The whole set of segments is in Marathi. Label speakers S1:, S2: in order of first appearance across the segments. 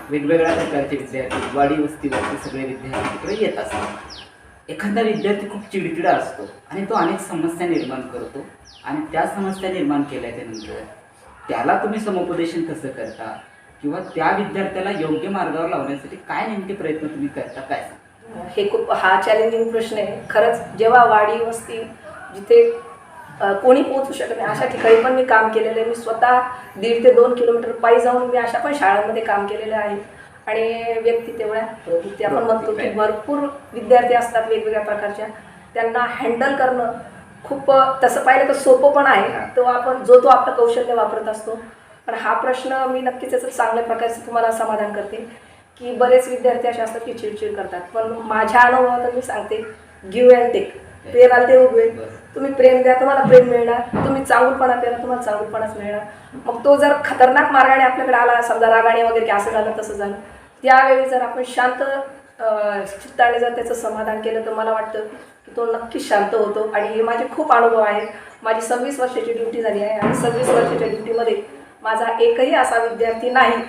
S1: वेगवेगळ्या प्रकारचे विद्यार्थी वाडी वस्तीवरचे सगळे विद्यार्थी तिकडे येत असतात. एखादा विद्यार्थी खूप चिडचिडा असतो आणि तो अनेक समस्या निर्माण करतो आणि त्या समस्या निर्माण केल्याच्यानंतर त्याला तुम्ही समुपदेशन कसं करता किंवा त्या विद्यार्थ्याला योग्य मार्गावर लावण्यासाठी काय नेमके प्रयत्न तुम्ही करता, काय सांगा?
S2: हे खूप हा चॅलेंजिंग प्रश्न आहे खरंच. जेव्हा वाडी वस्ती जिथे कोणी पोहोचू शकत नाही अशा ठिकाणी पण मी काम केलेलं आहे. मी स्वतः 1.5 ते 2 किलोमीटर पायी जाऊन मी अशा पण शाळांमध्ये काम केलेलं आहे. आणि व्यक्ती तेवढ्या प्रवृत्ती आपण म्हणतो की भरपूर विद्यार्थी असतात वेगवेगळ्या प्रकारच्या, त्यांना हँडल करणं खूप तसं पाहिलं तर सोपं पण आहे. तो आपण तो आपलं कौशल्य वापरत असतो. पण हा प्रश्न मी नक्कीच याचं चांगल्या प्रकारचं तुम्हाला समाधान करते की बरेच विद्यार्थी असे असतात की चिडचिड करतात. पण माझ्या अनुभवातून मी सांगते, गिव्ह अँड टेक. पेराल ते उगवेल. तुम्ही प्रेम द्या, तुम्हाला प्रेम मिळणार. तुम्ही चांगुलपणा पेरा, तुम्हाला चांगुलपणाच मिळणार. मग तो जर खतरनाक मार्गाने आपल्याकडे आला, समजा रागाने वगैरे की असं झालं तसं झालं, त्यावेळी जर आपण शांत चित्ताने जर त्याचं समाधान केलं तर मला वाटतं की तो नक्कीच शांत होतो. आणि हे माझे खूप अनुभव आहेत. माझी 26 वर्षाची ड्युटी झाली आहे आणि 26 वर्षाच्या ड्युटीमध्ये माझा एकही असा विद्यार्थी नाही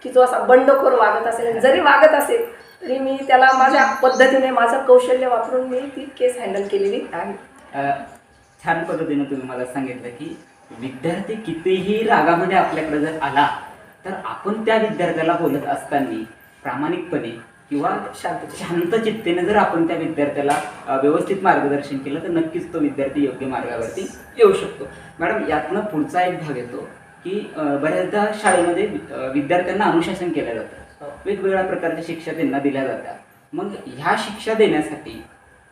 S2: की जो असा बंडखोर वागत असेल. जरी वागत असेल तरी मी त्याला माझ्या पद्धतीने माझं कौशल्य वापरून मी ती केस हँडल केलेली आहे.
S1: छान पद्धतीने तुम्ही मला सांगितलं की विद्यार्थी कितीही रागामध्ये आपल्याकडे जर आला तर आपण त्या विद्यार्थ्याला बोलत असताना प्रामाणिकपणे किंवा शांत चित्तेने जर आपण त्या विद्यार्थ्याला व्यवस्थित मार्गदर्शन केलं तर नक्कीच तो विद्यार्थी योग्य मार्गावरती येऊ शकतो. मॅडम, यातनं पुढचा एक भाग येतो की बऱ्याचदा शाळेमध्ये विद्यार्थ्यांना अनुशासन केलं जातं, वेगवेगळ्या प्रकारच्या शिक्षा त्यांना दिल्या जातात. मग ह्या शिक्षा देण्यासाठी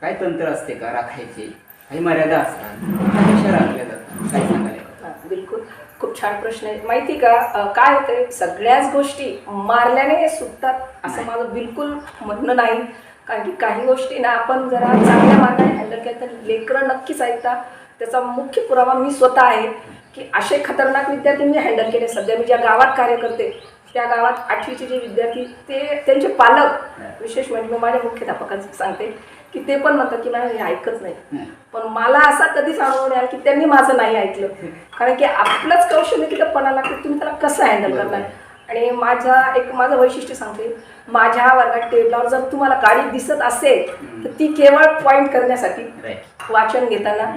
S1: काय तंत्र असते का राखायचे, काही मर्यादा असतात, कशा राखल्या जातात, काय सांगायला?
S2: बिलकुल, खूप छान प्रश्न आहे. माहिती का काय होतंय, सगळ्याच गोष्टी मारल्याने सुटतात असं माझं बिलकुल म्हणणं नाही. कारण की काही गोष्टी ना आपण जरा चांगल्या मार्गाने हँडल केलं तर लेकरं नक्कीच ऐकतात. त्याचा मुख्य पुरावा मी स्वतः आहे की असे खतरनाक विद्यार्थी मी हँडल केले. सध्या मी ज्या गावात कार्य करते त्या गावात 8वीचे जे विद्यार्थी त्यांचे पालक, विशेष म्हणजे मी माझ्या मुख्याध्यापकांचं सांगते की ते पण म्हणतात की मॅडम हे ऐकत नाही. पण मला असा कधीच अनुभव नाही आला की त्यांनी माझं नाही ऐकलं. कारण की आपलंच कौशल्य तिथं पणाला की तुम्ही त्याला कसं हँडल करणार. आणि माझं वैशिष्ट्य सांगते, माझ्या वर्गात टेबलावर जर तुम्हाला गाडी दिसत असेल तर ती केवळ पॉईंट करण्यासाठी वाचन घेताना